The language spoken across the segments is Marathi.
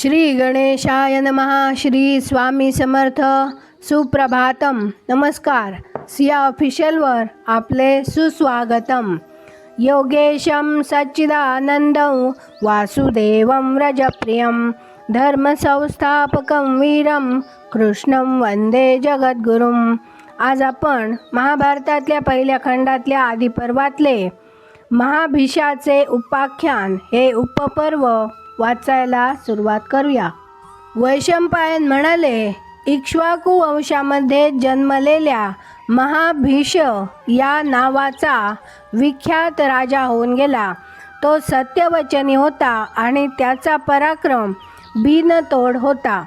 श्री गणेशाय नमः. श्री स्वामी समर्थ. सुप्रभातम. नमस्कार. सिया ऑफिशियलवर आपले सुस्वागतम. योगेशं सच्चिदानंदं वासुदेवं रजप्रियं धर्मसंस्थापकं वीरं कृष्णं वंदे जगद्गुरुं. आज आपण महाभारतातल्या पहिल्या खंडातल्या आदिपर्वातले महाभीषाचे उपाख्यान हे उपपर्व वाचायला सुरुवात करूया. वैशंपायन म्हणाले, इक्ष्वाकू वंशामध्ये जन्मलेल्या महाभीष या नावाचा विख्यात राजा होऊन गेला. तो सत्यवचनी होता आणि त्याचा पराक्रम बिनतोड होता.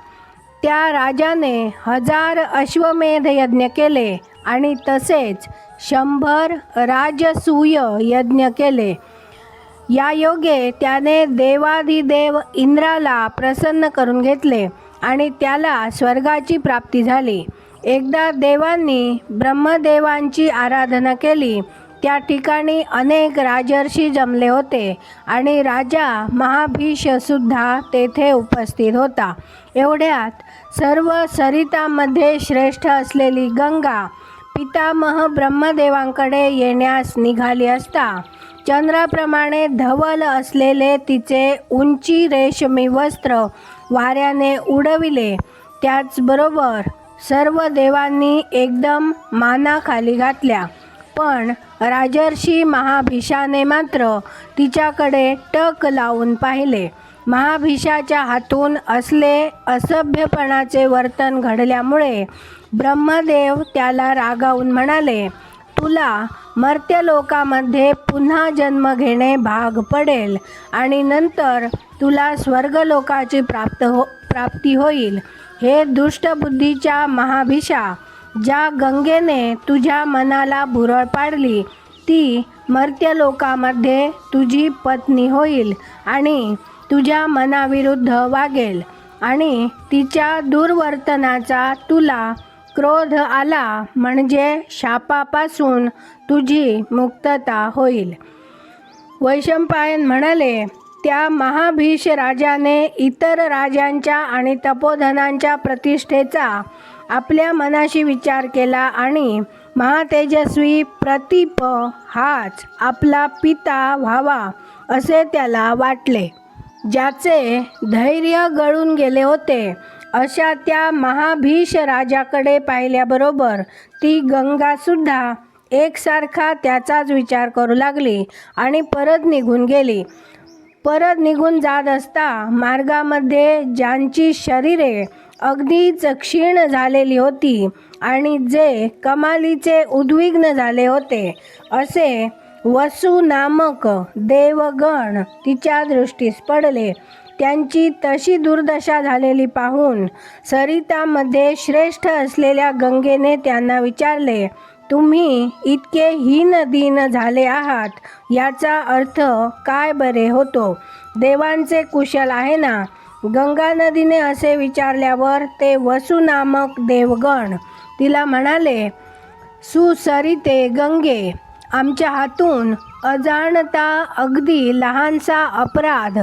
त्या राजाने 1000 अश्वमेध यज्ञ केले आणि तसेच 100 राजसूय यज्ञ केले. या योगे त्याने देवाधिदेव इंद्राला प्रसन्न करून घेतले आणि त्याला स्वर्गाची प्राप्ती झाली. एकदा देवांनी ब्रह्मदेवांची आराधना केली. त्या ठिकाणी अनेक राजर्षी जमले होते आणि राजा महाभीष सुद्धा तेथे उपस्थित होता. एवढ्यात सर्व सरितांमध्ये श्रेष्ठ असलेली गंगा पितामह ब्रह्मदेवांकडे येण्यास निघाली असता चंद्राप्रमाणे धवल असलेले तिचे उंची रेशमी वस्त्र वाऱ्याने उडविले. त्याचबरोबर सर्व देवांनी एकदम मानाखाली घातल्या. पण राजर्षी महाभीषाने मात्र तिच्याकडे टक लावून पाहिले. महाभीषाच्या हातून असले असभ्यपणाचे वर्तन घडल्यामुळे ब्रह्मदेव त्याला रागावून म्हणाले, तुला मर्त्यलोकामध्ये पुन्हा जन्म घेणे भाग पडेल आणि नंतर तुला स्वर्गलोकाची प्राप्ती होईल. हे दुष्टबुद्धीच्या महाभीषा, ज्या गंगेने तुझ्या मनाला भुरळ पाडली ती मर्त्यलोकामध्ये तुझी पत्नी होईल आणि तुझ्या मनाविरुद्ध वागेल आणि तिच्या दुर्वर्तनाचा तुला क्रोध आला म्हणजे शापापासून तुझी मुक्तता होईल. वैशंपायन म्हणाले, त्या महाभीष राजाने इतर राजांच्या आणि तपोधनांच्या प्रतिष्ठेचा आपल्या मनाशी विचार केला आणि महातेजस्वी प्रतीप हाच आपला पिता व्हावा असे त्याला वाटले. ज्याचे धैर्य गळून गेले होते अशा त्या महाभीष राजाकडे पाहिल्याबरोबर ती गंगासुद्धा एकसारखा त्याचाच विचार करू लागली आणि परत निघून गेली. परत निघून जात असता मार्गामध्ये ज्यांची शरीरे अगदीच क्षीण झालेली होती आणि जे कमालीचे उद्विग्न झाले होते असे वसू नामक देवगण तिच्या दृष्टीस पडले. त्यांची तशी दुर्दशा झालेली पाहून सरितामध्ये श्रेष्ठ असलेल्या गंगेने त्यांना विचारले, तुम्ही इतके हीनदीन झाले आहात याचा अर्थ काय बरे होतो? देवांचे कुशल आहे ना? गंगा नदीने असे विचारल्यावर ते वसू नामक देवगण तिला म्हणाले, सुसरिते गंगे, आमच्या हातून अजाणता अगदी लहानसा अपराध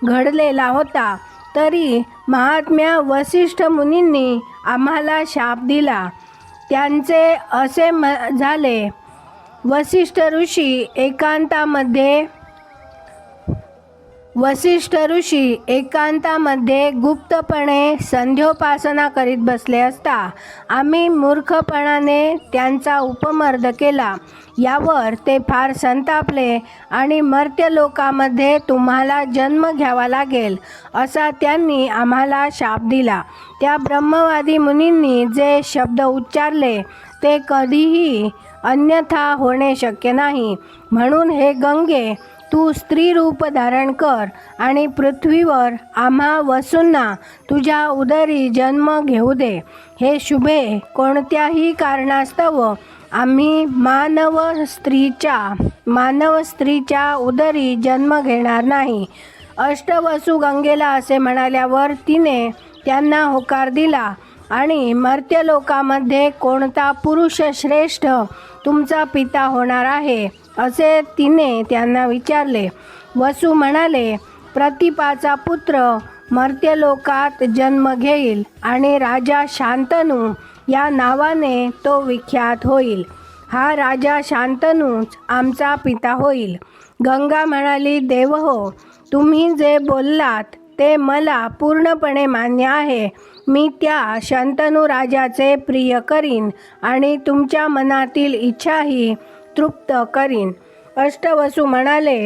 घडलेला होता, तरी महात्म्या वसिष्ठ मुनींनी आम्हाला शाप दिला. त्यांचे असे झाले, वसिष्ठ ऋषी एकांतामध्ये गुप्तपणे संध्योपासना करीत बसले असता आम्ही मूर्खपणाने त्यांचा उपमर्द केला. यावर ते फार संतापले आणि मर्त्यलोकामध्ये तुम्हाला जन्म घ्यावा लागेल असा त्यांनी आम्हाला शाप दिला. त्या ब्रह्मवादी मुनींनी जे शब्द उच्चारले ते कधीही अन्यथा होणे शक्य नाही. म्हणून हे गंगे, तू स्त्री रूप धारण कर आणि पृथ्वीवर आम्हा वसूंना तुझ्या उदरी जन्म घेऊ दे. हे शुभे, कोणत्याही कारणास्तव आम्ही मानव स्त्रीच्या उदरी जन्म घेणार नाही. अष्टवसू गंगेला असे म्हणाल्यावर तिने त्यांना होकार दिला आणि मर्त्यलोकामध्ये कोणता पुरुष श्रेष्ठ तुमचा पिता होणार आहे असे तिने त्यांना विचारले. वसू म्हणाले, प्रतीपाचा पुत्र मर्त्यलोकात जन्म घेईल आणि राजा शांतनू या नावाने तो विख्यात होईल. हा राजा शांतनूच आमचा पिता होईल. गंगा म्हणाली, देव हो, तुम्ही जे बोललात ते मला पूर्णपणे मान्य आहे. मी त्या शंतनू राजाचे प्रिय करीन आणि तुमच्या मनातील इच्छाही तृप्त करीन. अष्टवसू म्हणाले,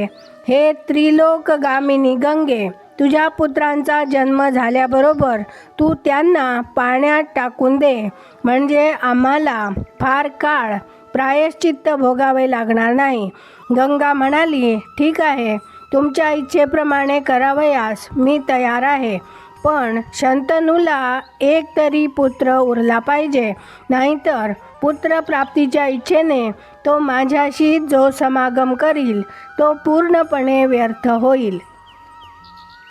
हे त्रिलोकगामिनी गंगे, तुझ्या पुत्रांचा जन्म झाल्याबरोबर तू त्यांना पाण्यात टाकून दे, म्हणजे आम्हाला फार काळ प्रायश्चित्त भोगावे लागणार नाही. गंगा म्हणाली, ठीक आहे, तुमच्या इच्छेप्रमाणे करावयास मी तयार आहे. पण शंतनूला एक तरी पुत्र उरला पाहिजे, नाहीतर पुत्रप्राप्तीच्या इच्छेने तो माझ्याशी जो समागम करील तो पूर्णपणे व्यर्थ होईल.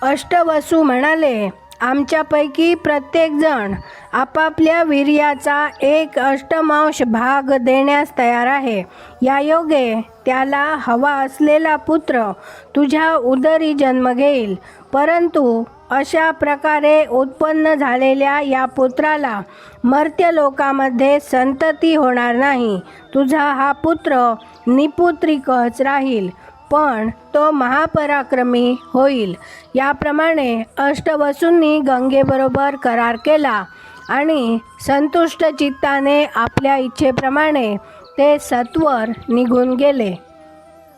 अष्टवसू म्हणाले, आमच्यापैकी प्रत्येकजण आपापल्या वीर्याचा 1/8 भाग देण्यास तयार आहे. यायोगे त्याला हवा असलेला पुत्र तुझ्या उदरी जन्म घेईल. परंतु अशा प्रकारे उत्पन्न झालेल्या या पुत्राला मर्त्यलोकामध्ये संतती होणार नाही. तुझा हा पुत्र निपुत्रिकच राहील, पण तो महापराक्रमी होईल. याप्रमाणे अष्टवसूंनी गंगेबरोबर करार केला आणि संतुष्ट चित्ताने आपल्या इच्छेप्रमाणे ते सत्वर निघून गेले.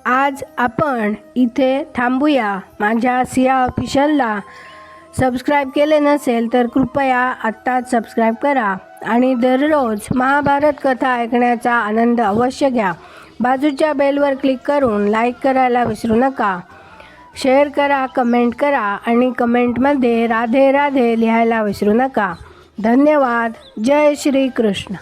आज आपण इथे थांबूया. माझ्या सिया ऑफिशियलला सबस्क्राईब केले नसेल तर कृपया आत्ताच सबस्क्राईब करा आणि दररोज महाभारत कथा ऐकण्याचा आनंद अवश्य घ्या. बाजूच्या बेलवर क्लिक करून लाईक करायला विसरू नका. शेअर करा, कमेंट करा आणि कमेंटमध्ये राधे राधे लिहायला विसरू नका. धन्यवाद. जय श्री कृष्ण.